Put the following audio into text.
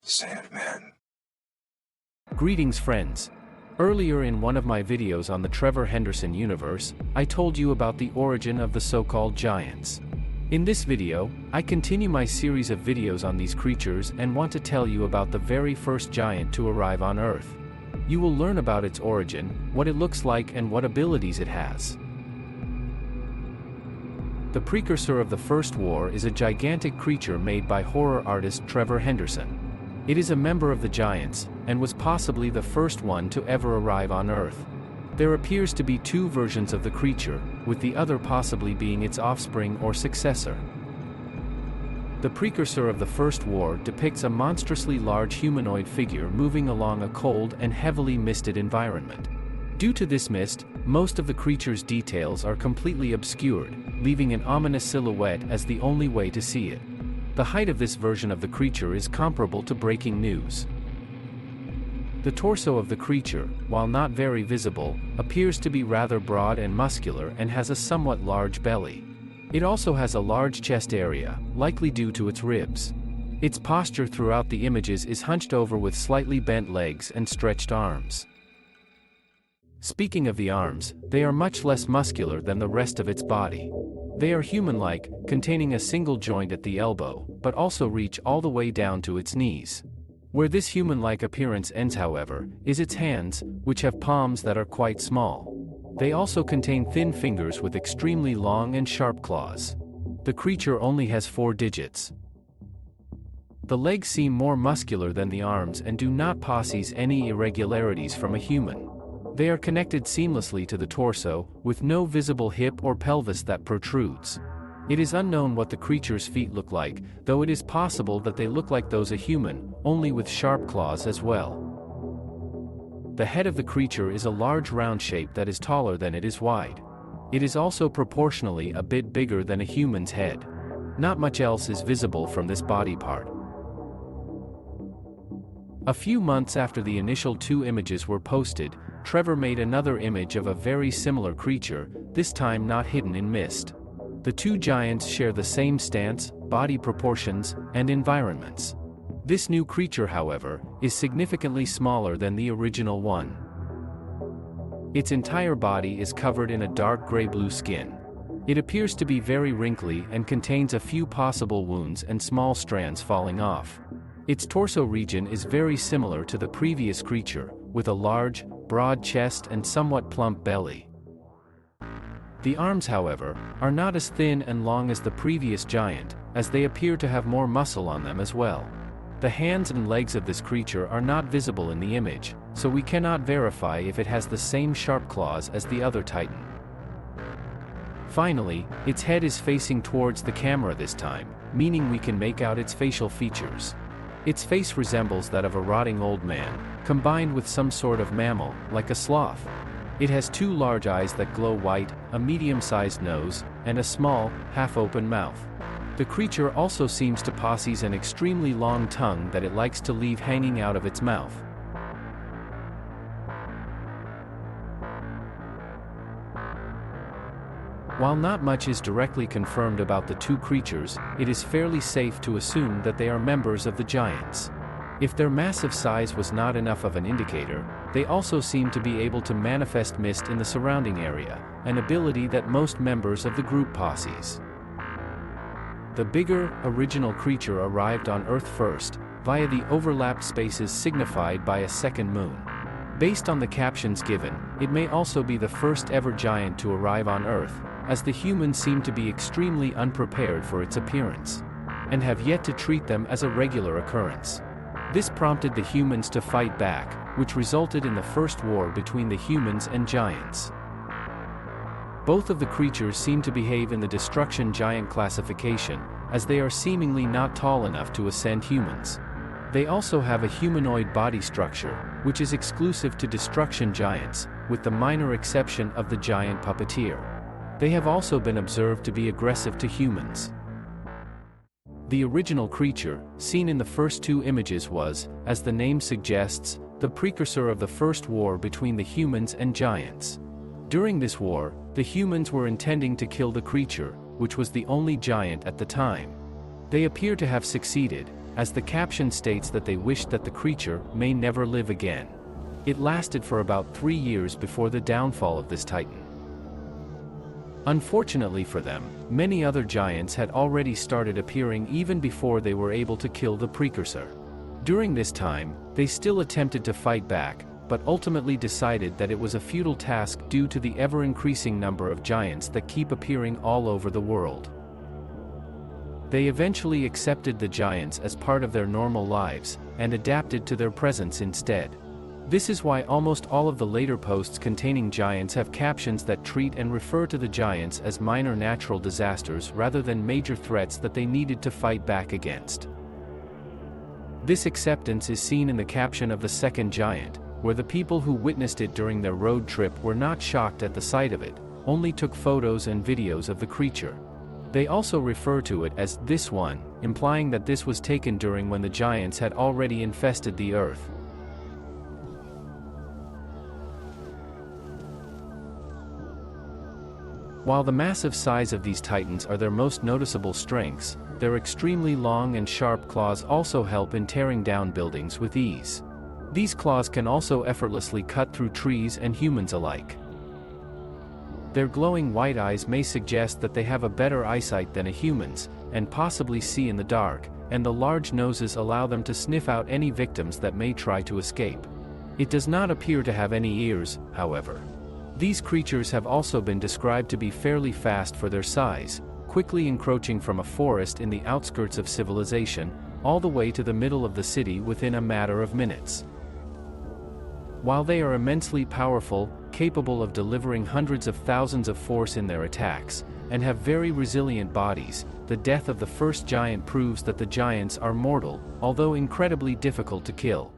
Sandman. Greetings friends. Earlier in one of my videos on the Trevor Henderson universe, I told you about the origin of the so-called giants. In this video, I continue my series of videos on these creatures and want to tell you about the very first giant to arrive on Earth. You will learn about its origin, what it looks like and what abilities it has. The Precursor of the First War is a gigantic creature made by horror artist Trevor Henderson. It is a member of the Giants, and was possibly the first one to ever arrive on Earth. There appears to be two versions of the creature, with the other possibly being its offspring or successor. The Precursor of the First War depicts a monstrously large humanoid figure moving along a cold and heavily misted environment. Due to this mist, most of the creature's details are completely obscured, leaving an ominous silhouette as the only way to see it. The height of this version of the creature is comparable to breaking news. The torso of the creature, while not very visible, appears to be rather broad and muscular and has a somewhat large belly. It also has a large chest area, likely due to its ribs. Its posture throughout the images is hunched over with slightly bent legs and stretched arms. Speaking of the arms, they are much less muscular than the rest of its body. They are human-like, containing a single joint at the elbow, but also reach all the way down to its knees. Where this human-like appearance ends, however, is its hands, which have palms that are quite small. They also contain thin fingers with extremely long and sharp claws. The creature only has 4 digits. The legs seem more muscular than the arms and do not possess any irregularities from a human. They are connected seamlessly to the torso, with no visible hip or pelvis that protrudes. It is unknown what the creature's feet look like, though it is possible that they look like those of a human, only with sharp claws as well. The head of the creature is a large round shape that is taller than it is wide. It is also proportionally a bit bigger than a human's head. Not much else is visible from this body part. A few months after the initial 2 images were posted, Trevor made another image of a very similar creature, this time not hidden in mist. The 2 giants share the same stance, body proportions, and environments. This new creature, however, is significantly smaller than the original one. Its entire body is covered in a dark gray-blue skin. It appears to be very wrinkly and contains a few possible wounds and small strands falling off. Its torso region is very similar to the previous creature, with a large, broad chest and somewhat plump belly. The arms, however, are not as thin and long as the previous giant, as they appear to have more muscle on them as well. The hands and legs of this creature are not visible in the image, so we cannot verify if it has the same sharp claws as the other titan. Finally, its head is facing towards the camera this time, meaning we can make out its facial features. Its face resembles that of a rotting old man, combined with some sort of mammal, like a sloth. It has 2 large eyes that glow white, a medium-sized nose, and a small, half-open mouth. The creature also seems to possess an extremely long tongue that it likes to leave hanging out of its mouth. While not much is directly confirmed about the 2 creatures, it is fairly safe to assume that they are members of the giants. If their massive size was not enough of an indicator, they also seem to be able to manifest mist in the surrounding area, an ability that most members of the group possess. The bigger, original creature arrived on Earth first, via the overlapped spaces signified by a second moon. Based on the captions given, it may also be the first ever giant to arrive on Earth, as the humans seem to be extremely unprepared for its appearance, and have yet to treat them as a regular occurrence. This prompted the humans to fight back, which resulted in the first war between the humans and giants. Both of the creatures seem to behave in the destruction giant classification, as they are seemingly not tall enough to ascend humans. They also have a humanoid body structure, which is exclusive to destruction giants, with the minor exception of the giant puppeteer. They have also been observed to be aggressive to humans. The original creature, seen in the first 2 images was, as the name suggests, the precursor of the first war between the humans and giants. During this war, the humans were intending to kill the creature, which was the only giant at the time. They appear to have succeeded, as the caption states that they wished that the creature may never live again. It lasted for about 3 years before the downfall of this titan. Unfortunately for them, many other giants had already started appearing even before they were able to kill the Precursor. During this time, they still attempted to fight back, but ultimately decided that it was a futile task due to the ever-increasing number of giants that keep appearing all over the world. They eventually accepted the giants as part of their normal lives, and adapted to their presence instead. This is why almost all of the later posts containing giants have captions that treat and refer to the giants as minor natural disasters rather than major threats that they needed to fight back against. This acceptance is seen in the caption of the second giant, where the people who witnessed it during their road trip were not shocked at the sight of it, only took photos and videos of the creature. They also refer to it as this one, implying that this was taken during when the giants had already infested the earth. While the massive size of these titans are their most noticeable strengths, their extremely long and sharp claws also help in tearing down buildings with ease. These claws can also effortlessly cut through trees and humans alike. Their glowing white eyes may suggest that they have a better eyesight than a human's, and possibly see in the dark, and the large noses allow them to sniff out any victims that may try to escape. It does not appear to have any ears, however. These creatures have also been described to be fairly fast for their size, quickly encroaching from a forest in the outskirts of civilization, all the way to the middle of the city within a matter of minutes. While they are immensely powerful, capable of delivering hundreds of thousands of force in their attacks, and have very resilient bodies, the death of the first giant proves that the giants are mortal, although incredibly difficult to kill.